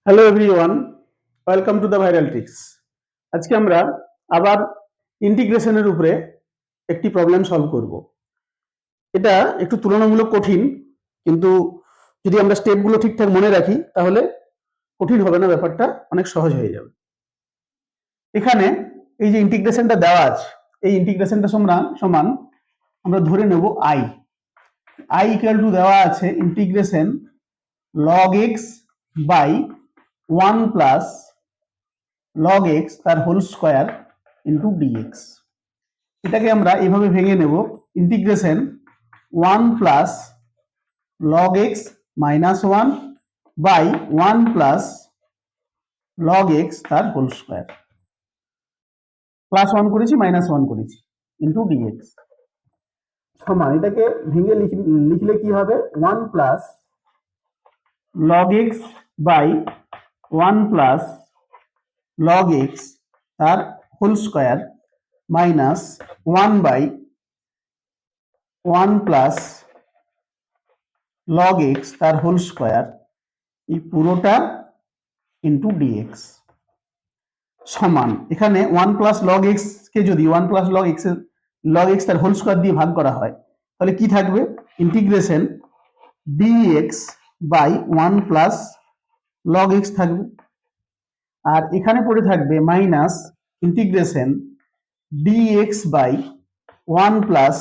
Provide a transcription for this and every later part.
Hello everyone, welcome to the viral tricks. আজকে আমরা আবার ইন্টিগ্রেশনের উপরে একটি প্রবলেম সলভ করব। এটা একটু তুলনামূলক কঠিন, কিন্তু যদি আমরা স্টেপগুলো ঠিকঠাক মনে রাখি তাহলে কঠিন হবে না, ব্যাপারটা অনেক সহজ হয়ে যাবে। এখানে এই যে ইন্টিগ্রেশনটা দেওয়া আছে, এই ইন্টিগ্রেশনটা সমান সমান আমরা ধরে নেব আই ইকুয়াল টু দেওয়া আছে integration log x by 1 plus log x তার হোল স্কয়ার ইন্টু ডিএক্স। এটাকে আমরা এইভাবে ভেঙে নেব, integration 1 plus log x minus 1 by 1 plus log x তার হোল স্কয়ার, প্লাস 1 করেছি মাইনাস 1 করেছি ইন্টু ডিএক্স সমান, এটাকে ভেঙে লিখলে কি হবে 1 plus log x by 1 plus log x তার whole square minus 1 by 1 plus log x তার হোল স্কয়ার, এই পুরোটা ইন্টু ডিএক্স সমান, এখানে 1 প্লাস log x কে যদি 1 প্লাস log x তার হোল স্কয়ার দিয়ে ভাগ করা হয় তাহলে কি থাকবে, integration dx by 1 plus log x থাকবে। আর এখানে পড়ে থাকবে minus integration dx by 1 plus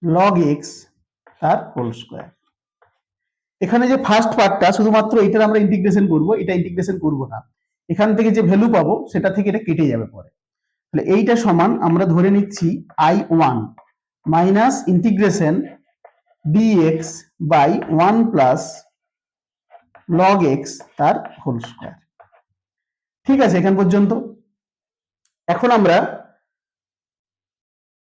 log x তার হোল স্কয়ার। এখানে যে ফার্স্ট পার্টটা শুধুমাত্র এটার আমরা ইন্টিগ্রেশন করব, এটা ইন্টিগ্রেশন করব না, এখান থেকে যে ভ্যালু পাবো সেটা থেকে এটা কেটে যাবে পরে। তাহলে এইটা সমান আমরা ধরে নিচ্ছি i1 minus integration dx by 1 plus log x তার হোল স্কয়ার। ঠিক আছে এখান পর্যন্ত। এখন আমরা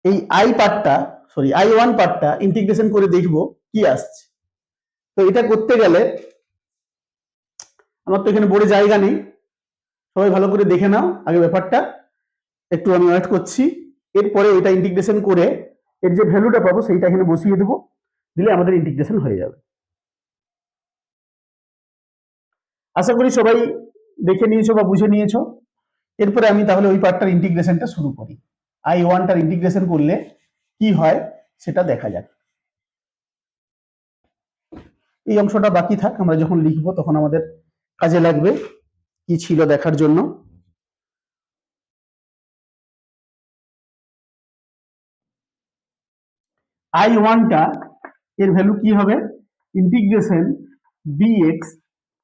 এই i1 পার্টটা ইন্টিগ্রেশন করে দেখব কি আসছে। তো এটা করতে গেলে আমার তো এখানে বোর্ডে জায়গা নেই, সবাই ভালো করে দেখে নাও আগে ব্যাপারটা, একটু আমি ওয়েট করছি। এরপরে এটা ইন্টিগ্রেশন করে এর যে ভ্যালুটা পাবো সেইটা এখানে বসিয়ে দেবো, দিলে আমাদের ইন্টিগ্রেশন হয়ে যাবে। আশা করি সবাই দেখে নিয়েছো বা বুঝে নিয়েছো। এরপরে আমি তাহলে ওই পার্টটার ইন্টিগ্রেশনটা শুরু করি। i1টার ইন্টিগ্রেশন করলে কি হয় সেটা দেখা যাক। এই অংশটা বাকি থাক, আমরা যখন লিখবো তখন আমাদের কাজে লাগবে, কি ছিল দেখার জন্য। i1টা এর ভ্যালু কি হবে, integration dx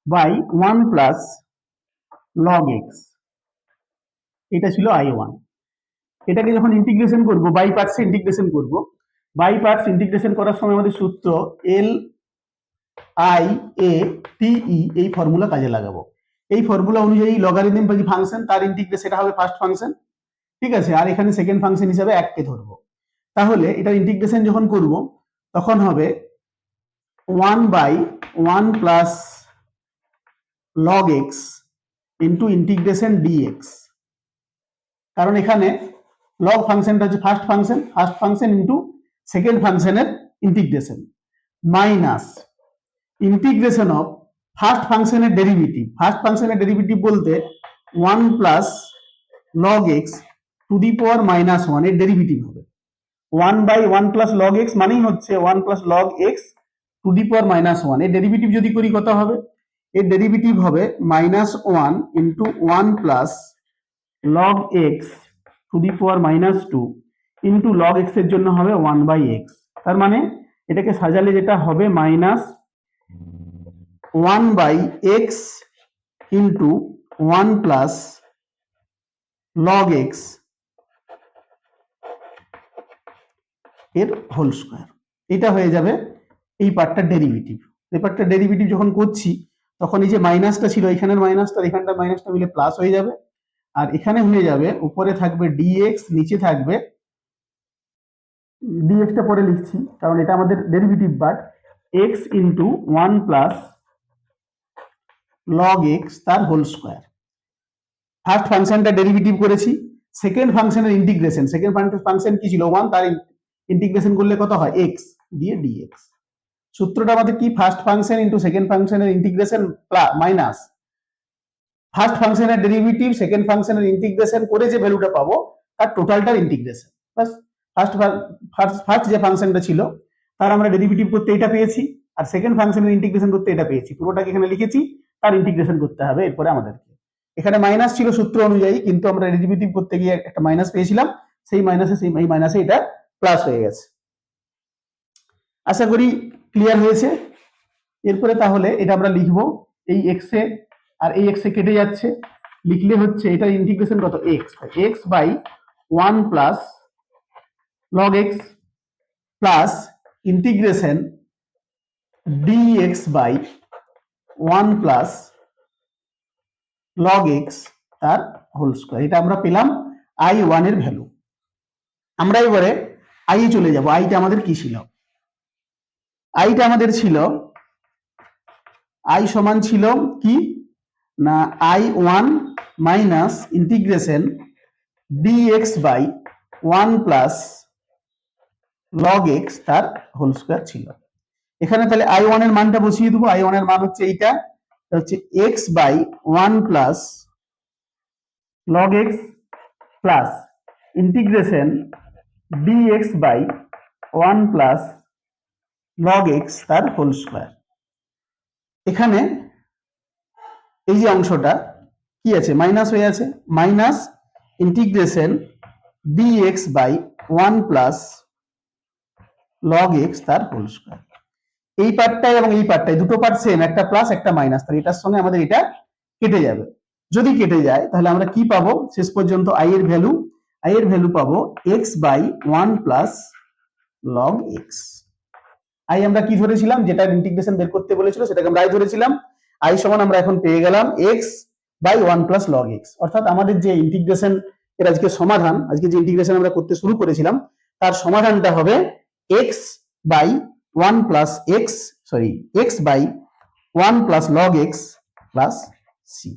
by 1 plus log x, এটা ছিল i1। এটাকে যখন ইন্টিগ্রেশন করব, বাই পার্টস ইন্টিগ্রেশন করব, বাই পার্টস ইন্টিগ্রেশন করার সময় আমাদের সূত্র এল আই এ টি ই, এই ফর্মুলা কাজে লাগাবো। এই ফর্মুলা অনুযায়ী লগারিদম বা যে ফাংশন তার ইন্টিগ্রেশন সেটা হবে ফার্স্ট ফাংশন, ঠিক আছে, আর এখানে সেকেন্ড ফাংশন হিসাবে 1 কে ধরবো। তাহলে এটা ইন্টিগ্রেশন যখন করব তখন হবে 1 by 1 plus log x into integration dx, কারণ এখানে লগ ফাংশনটা হচ্ছে ফার্স্ট ফাংশন ইন্টু সেকেন্ড ফাংশনের integration, minus integration of first ফাংশনের ডেরিভেটিভ বলতে 1 plus log x to the power minus 1 এর ডেরিভেটিভ হবে। 1 বাই 1 প্লাস log x মানেই হচ্ছে 1 plus log x to the power minus 1, এর ডেরিভেটিভ যদি করি কত হবে, এর ডেরিভেটিভ হবে minus 1 into 1 plus log x to the power minus 2 into log x এর জন্য হবে 1 বাই x। তার মানে এটাকে সাজালে যেটা হবে minus 1 by x into 1 plus log x এর হোল স্কয়ার, এটা হয়ে যাবে এই পার্টটার ডেরিভেটিভ। এই পার্টটার ডেরিভেটিভ যখন করছি তখন এই যে মাইনাসটা ছিল এখানের মাইনাসটা এখানটার মাইনাসটা মিলে প্লাস হয়ে যাবে, আর এখানে হয়ে যাবে উপরে থাকবে dx, নিচে থাকবে dx টা পরে লিখছি কারণ এটা আমাদের derivative part, x into 1 plus log x তার হোল স্কয়ার। ফার্স্ট ফাংশনটা ডেরিভেটিভ করেছি, সেকেন্ড ফাংশনের ইন্টিগ্রেশন, সেকেন্ড ফাংশন কি ছিল 1, তার ইন্টিগ্রেশন করলে কত হয় x দিয়ে dx। সূত্রটা আমাদের কি, ফার্স্ট ফাংশন ইন্টু সেকেন্ড ফাংশনের ইন্টিগ্রেশন মাইনাস ফার্স্ট ফাংশনের ডেরিভেটিভ সেকেন্ড ফাংশনের ইন্টিগ্রেশন করে যে ভ্যালুটা পাবো তার টোটালটার ইন্টিগ্রেশন। বাস ফার্স্ট যে ফাংশনটা ছিল তার আমরা ডেরিভেটিভ করতে এটা পেয়েছি, আর সেকেন্ড ফাংশনের ইন্টিগ্রেশন করতে এটা পেয়েছি, পুরোটাকে এখানে লিখেছি, তার ইন্টিগ্রেশন করতে হবে এরপরে আমাদেরকে। এখানে মাইনাস ছিল সূত্র অনুযায়ী, কিন্তু আমরা ডেরিভেটিভ করতে গিয়ে একটা মাইনাস পেয়েছিলাম, সেই মাইনাসে এটা প্লাস হয়ে গেছে। আশা করি ক্লিয়ার হয়েছে। এরপরে তাহলে এটা আমরা লিখবো, এই এক্স এ আর এই এক্স এ কেটে যাচ্ছে, লিখলে হচ্ছে এটা ইন্টিগ্রেশন কত, x by 1 plus log x plus integration d x by 1 plus log x তার হোল স্কয়ার। এটা আমরা পেলাম I1 এর ভ্যালু। আমরা এবারে আই এ চলে যাব। আইটা আমাদের কি ছিল, আইটা আমাদের ছিল, আই সমান ছিল কি না I1 minus integration d x by 1 plus log x তার হোল স্কয়ার ছিল। এখানে তাহলে I1 এর মানটা বসিয়ে দেবো। I1 এর মান হচ্ছে এইটা, হচ্ছে x by 1 plus log x plus integration d x by 1 plus log x তার হোল স্কয়ার। এখানে এই যে অংশটা কি আছে, মাইনাস হয়ে আছে, minus integration d x by 1 plus log x তার হোল স্কয়ার। এই পার্টটাই এবং এই পার্টটাই দুটো পার্ট সেম, একটা প্লাস একটা মাইনাস, তাহলে এটার সঙ্গে আমাদের এটা কেটে যাবে। যদি কেটে যায় তাহলে আমরা কি পাবো শেষ পর্যন্ত, আই এর ভ্যালু পাবো x by 1 plus log x. I আমরা কি ধরেছিলাম, যেটা ইন্টিগ্রেশন বের করতে বলেছিল সেটাকে আমরা আই ধরেছিলাম। আই সমান আমরা এখন পেয়ে গেলাম x by 1 plus log x. অর্থাৎ আমাদের যে ইন্টিগ্রেশন এর আজকে সমাধান, আজকে যে ইন্টিগ্রেশন আমরা করতে শুরু করেছিলাম তার সমাধানটা হবে x by 1 plus x by 1 plus log x plus C.